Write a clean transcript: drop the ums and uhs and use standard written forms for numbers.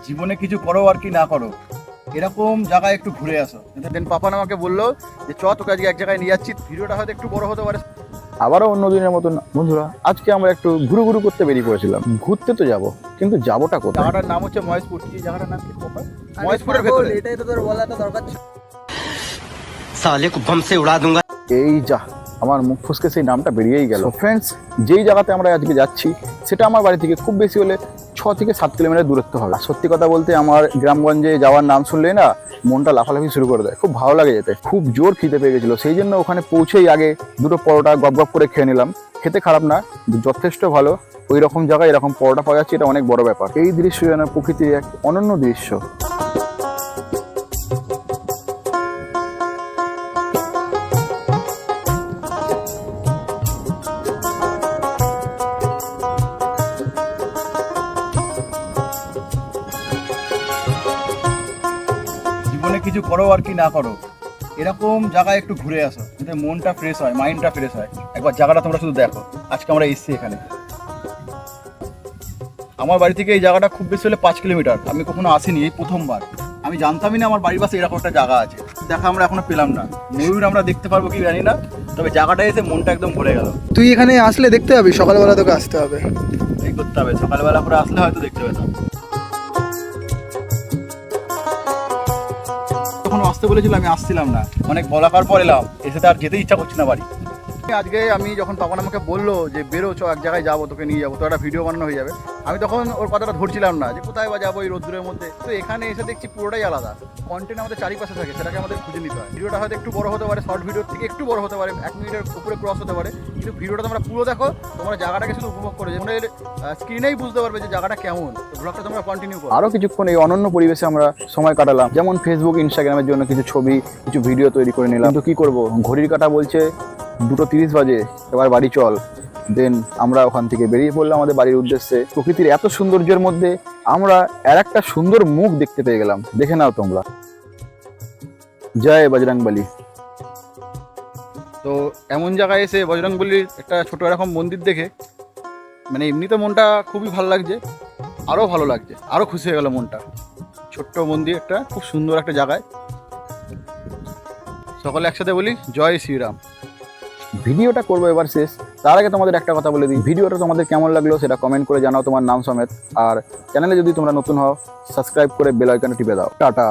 জীবনে কিছু করো আর কি না করো, এরকম জায়গায় একটু ঘুরে আসো। দেন পাপান আমাকে বললো যে চ তোকে আজকে এক জায়গায় নিয়ে যাচ্ছি, ভিডিওটা হয়তো একটু বড় হতে পারে। আবারও অন্য দিনের মতন বন্ধুরা আজকে আমরা একটু ঘুরু ঘুরু করতে বেরিয়ে পড়েছিলাম। ঘুরতে তো যাব, কিন্তু যাবোটা কোথায়? জায়গাটার নাম হচ্ছে মহেশপুর। কি জায়গাটার নাম কি পাপা? মহেশপুরের ভেতরে। এটাই তো তোর বলাটা দরকার ছিল। साले को बम से उड़ा दूंगा। এই যা, আমার মুখ ফসকে সেই নামটা বেরিয়েই গেল। ফ্রেন্ডস, যেই জায়গাতে আমরা আজকে যাচ্ছি সেটা আমার বাড়ি থেকে খুব বেশি হলে 6 থেকে 7 কিলোমিটার দূরত্ব হবে। আর সত্যি কথা বলতে আমার গ্রামগঞ্জে যাওয়ার নাম শুনলেই না মনটা লাফালাফি শুরু করে দেয়, খুব ভালো লাগে যেতে। খুব জোর খিদে পেয়ে গেছিলো, সেই জন্য ওখানে পৌঁছেই আগে দুটো পরোটা গপ গপ করে খেয়ে নিলাম। খেতে খারাপ না, যথেষ্ট ভালো। ওই রকম জায়গায় এরকম পরোটা পাওয়া যাচ্ছে, এটা অনেক বড় ব্যাপার। এই দৃশ্য যেন প্রকৃতির এক অনন্য দৃশ্য। জীবনে কিছু করো আর কি না করো, এরকম জায়গায় একটু ঘুরে আসো, যাতে মনটা ফ্রেশ হয়, মাইন্ডটা ফ্রেশ হয়। একবার জায়গাটা তোমরা শুধু দেখো। আজকে আমরা এসেছি এখানে, আমার বাড়ি থেকে এই জায়গাটা খুব বেশি হলে 5 কিলোমিটার। আমি কখনো আসিনি, এই প্রথমবার। আমি জানতামই না আমার বাড়ির পাশে এরকম একটা জায়গা আছে। দেখা আমরা এখনো পেলাম না। ময়ূর আমরা দেখতে পারবো কি জানি না, তবে জায়গাটা এসে মনটা একদম ভরে গেল। তুই এখানে আসলে দেখতে পাবি, সকালবেলা তোকে আসতে হবে। এই করতে হবে, সকালবেলা করে আসলে হয়তো দেখতে পেতাম। তখন আসতে বলেছিল, আমি আসছিলাম না, অনেক বলাকার পর এলাম। এসে তো আর যেতে ইচ্ছা করছে না বাড়ি। আজকে আমি যখন পাপান আমাকে বললো যে বেরো চ এক জায়গায় যাবো, তোকে নিয়ে যাবো, তো একটা ভিডিও বানানো হয়ে যাবে, আমি তখন ওর কথাটা ধরছিলাম না যে কোথায় বা যাবো এই রোদ্দুরের মধ্যে। তো এখানে এসে দেখছি পুরোটাই আলাদা। কন্টেন্ট আমাদের চারিপাশে থাকে, সেটাকে আমাদের খুঁজে নিতে হয়। ভিডিওটা হয়তো একটু বড় হতে পারে, শর্ট ভিডিওর থেকে একটু বড় হতে পারে, 1 মিনিটের উপরে ক্রস হতে পারে, কিন্তু ভিডিওটা তোমরা পুরো দেখো, তোমরা জায়গাটাকে শুধু উপভোগ করে মনের স্ক্রিনেই বুঝতে পারবে যে জায়গাটা কেমন। তো ব্লগটা তোমরা কন্টিনিউ করো। আরও কিছুক্ষণ এই অনন্য পরিবেশে আমরা সময় কাটালাম। যেমন ফেসবুক, ইনস্টাগ্রামের জন্য কিছু ছবি, কিছু ভিডিও তৈরি করে নিলাম। কিন্তু কী করবো, ঘড়ির কাঁটা বলছে 2:30 বাজে, এবার বাড়ি চল। দেন আমরা ওখান থেকে বেরিয়ে পড়লাম আমাদের বাড়ির উদ্দেশ্যে। প্রকৃতির এত সৌন্দর্যের মধ্যে আমরা আর একটা সুন্দর মুখ দেখতে পেয়ে গেলাম, দেখে নাও তোমরা। জয় বজরংবলী। তো এমন জায়গায় এসে বজরংবলীর একটা ছোট এরকম মন্দির দেখে মানে এমনিতে মনটা খুবই ভালো লাগছে, আরও ভালো লাগছে, আরও খুশি হয়ে গেল মনটা। ছোট্ট মন্দির একটা, খুব সুন্দর একটা জায়গায়। সকলে একসাথে বলি জয় শ্রীরাম। ভিডিওটা করবো এবার শেষ, তার আগে তোমাদের একটা কথা বলে দিই, ভিডিওটা তোমাদের কেমন লাগলো সেটা কমেন্ট করে জানাও, তোমার নাম সমেত। আর চ্যানেলে যদি তোমরা নতুন হও সাবস্ক্রাইব করে বেল আইকনে টিপে দাও। টাটা।